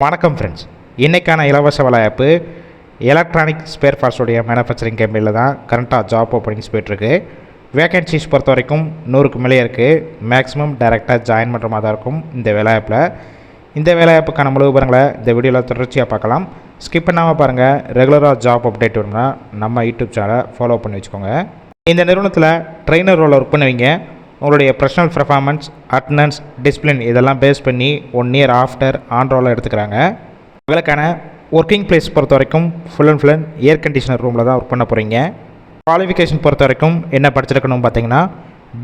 வணக்கம் ஃப்ரெண்ட்ஸ். இன்றைக்கான இலவச வேலைவாய்ப்பு எலக்ட்ரானிக் ஸ்பேர் பார்ட்ஸோடைய மேனுஃபேக்சரிங் கம்பெனியில் தான் கரண்ட்டாக ஜாப் ஓப்பனிங்ஸ் போய்ட்டுருக்கு. வேகன்சிஸ் பொறுத்த வரைக்கும் 100க்கு மேலே இருக்குது. மேக்ஸிமம் டைரெக்டாக ஜாயின் பண்ணுற மாதிரி தான் இருக்கும் இந்த வேலைவாய்ப்பில். இந்த வேலைவாய்ப்புக்கான முழு விவரங்களை இந்த வீடியோவில் தொடர்ச்சியாக பார்க்கலாம். ஸ்கிப் பண்ணாமல் பாருங்கள். ரெகுலராக ஜாப் அப்டேட் வேணும்னா நம்ம யூடியூப் சேனலை ஃபாலோ பண்ணி வச்சுக்கோங்க. இந்த நிறுவனத்தில் ட்ரெயினர் ரோல் ஒர்க் பண்ணுவீங்க. உங்களுடைய ப்ரொஃபஷனல் பர்ஃபார்மன்ஸ், அட்டனன்ஸ், டிசிப்ளின் இதெல்லாம் பேஸ் பண்ணி 1 இயர் ஆஃப்டர் ஆன் ரோலில் எடுத்துக்கிறாங்க. உங்களுக்கான ஒர்க்கிங் பிளேஸ் பொறுத்த வரைக்கும் ஃபுல் அண்ட் ஏர் கண்டிஷனர் ரூமில் தான் ஒர்க் பண்ண போகிறீங்க. குவாலிஃபிகேஷன் பொறுத்த வரைக்கும் என்ன படிச்சிருக்கணும் பார்த்தீங்கன்னா,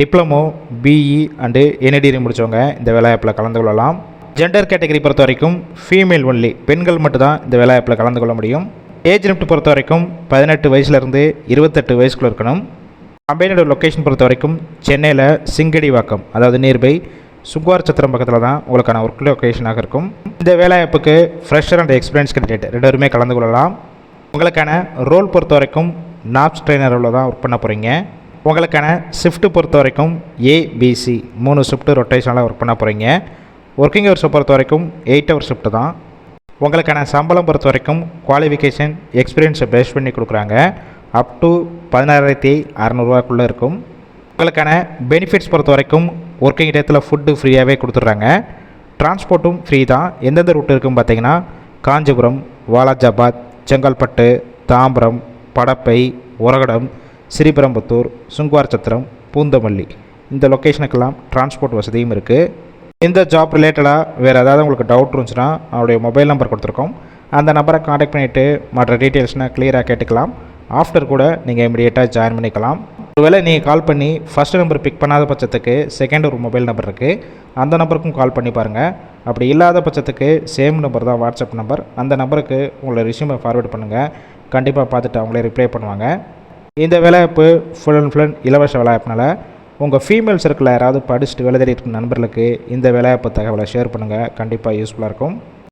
டிப்ளமோ, பிஇ அண்டு என்ஐடிரி முடித்தவங்க இந்த வேலைவாய்ப்பில் கலந்து கொள்ளலாம். ஜெண்டர் கேட்டகரி பொறுத்த வரைக்கும் ஃபீமேல் ஒன்லி, பெண்கள் மட்டும்தான் இந்த வேலைவாய்ப்பில் கலந்து கொள்ள முடியும். ஏஜ் லிமிட் பொறுத்த வரைக்கும் 18 வயசுலேருந்து 28 வயசுக்குள்ளே இருக்கணும். கம்பெனியோட லொக்கேஷன் பொறுத்த வரைக்கும் சென்னையில் சிங்கடிவாக்கம், அதாவது நியர்பை சுங்குவார் சத்திரம் பக்கத்தில் தான் உங்களுக்கான ஒர்க் லொக்கேஷனாக இருக்கும். இந்த வேலைவாய்ப்புக்கு ஃப்ரெஷர் அண்ட் எக்ஸ்பீரியன்ஸ் கேண்டிடேட் 2 பேருமே கலந்து கொள்ளலாம். உங்களுக்கான ரோல் பொறுத்த வரைக்கும் நாப்ஸ் ட்ரெயினர் ரோலில் தான் ஒர்க் பண்ண போகிறீங்க. உங்களுக்கான ஷிஃப்ட்டு பொறுத்த வரைக்கும் ஏபிசி 3 ஷிஃப்ட்டு ரொட்டேஷனில் ஒர்க் பண்ண போகிறீங்க. ஒர்க்கிங் ஹவர்ஸை பொறுத்த வரைக்கும் 8 ஹவர் ஷிஃப்ட்டு தான். உங்களுக்கான சம்பளம் பொறுத்த வரைக்கும் குவாலிஃபிகேஷன், எக்ஸ்பீரியன்ஸை பேஸ் பண்ணி கொடுக்குறாங்க. அப் டு 16,600 இருக்கும். உங்களுக்கான பெனிஃபிட்ஸ் பொறுத்த வரைக்கும் ஒர்க்கிங் டேத்தில் ஃபுட்டு ஃப்ரீயாகவே கொடுத்துட்றாங்க. டிரான்ஸ்போர்ட்டும் ஃப்ரீ தான். எந்தெந்த ரூட் இருக்குன்னு பார்த்தீங்கன்னா, காஞ்சிபுரம், வாலாஜாபாத், செங்கல்பட்டு, தாம்பரம், படப்பை, உரகடம், ஸ்ரீபெரும்புத்தூர், சுங்குவார் சத்திரம், பூந்தமல்லி இந்த லொக்கேஷனுக்கெல்லாம் டிரான்ஸ்போர்ட் வசதியும் இருக்குது. இந்த ஜாப் ரிலேட்டடாக வேறு ஏதாவது உங்களுக்கு டவுட் இருந்துச்சுன்னா அவருடைய மொபைல் நம்பர் கொடுத்துருக்கோம். அந்த நம்பரை காண்டாக்ட் பண்ணிவிட்டு மற்ற டீட்டெயில்ஸ்னால் கிளியராக கேட்டுக்கலாம். ஆஃப்டர் கூட நீங்கள் இமீடியட்டாக ஜாயின் பண்ணிக்கலாம். ஒருவேளை நீங்கள் கால் பண்ணி ஃபஸ்ட் நம்பர் பிக் பண்ணாத பட்சத்துக்கு செகண்ட் ஒரு மொபைல் நம்பர் இருக்குது, அந்த நம்பருக்கும் கால் பண்ணி பாருங்கள். அப்படி இல்லாத பட்சத்துக்கு சேம் நம்பர் தான் வாட்ஸ்அப் நம்பர், அந்த நம்பருக்கு உங்களை ரெஸ்யூமை ஃபார்வேர்ட் பண்ணுங்கள். கண்டிப்பாக பார்த்துட்டு அவங்களே ரிப்ளை பண்ணுவாங்க. இந்த வேலைவாய்ப்பு ஃபுல் அண்ட் இலவச வேலைவாய்ப்புனால உங்கள் ஃபீமேல் சர்க்கிளில் யாராவது படிச்சுட்டு வேலை தேடி இருக்கிற நண்பர்களுக்கு இந்த வேலைவாய்ப்பு தகவலை ஷேர் பண்ணுங்கள். கண்டிப்பாக யூஸ்ஃபுல்லாக இருக்கும்.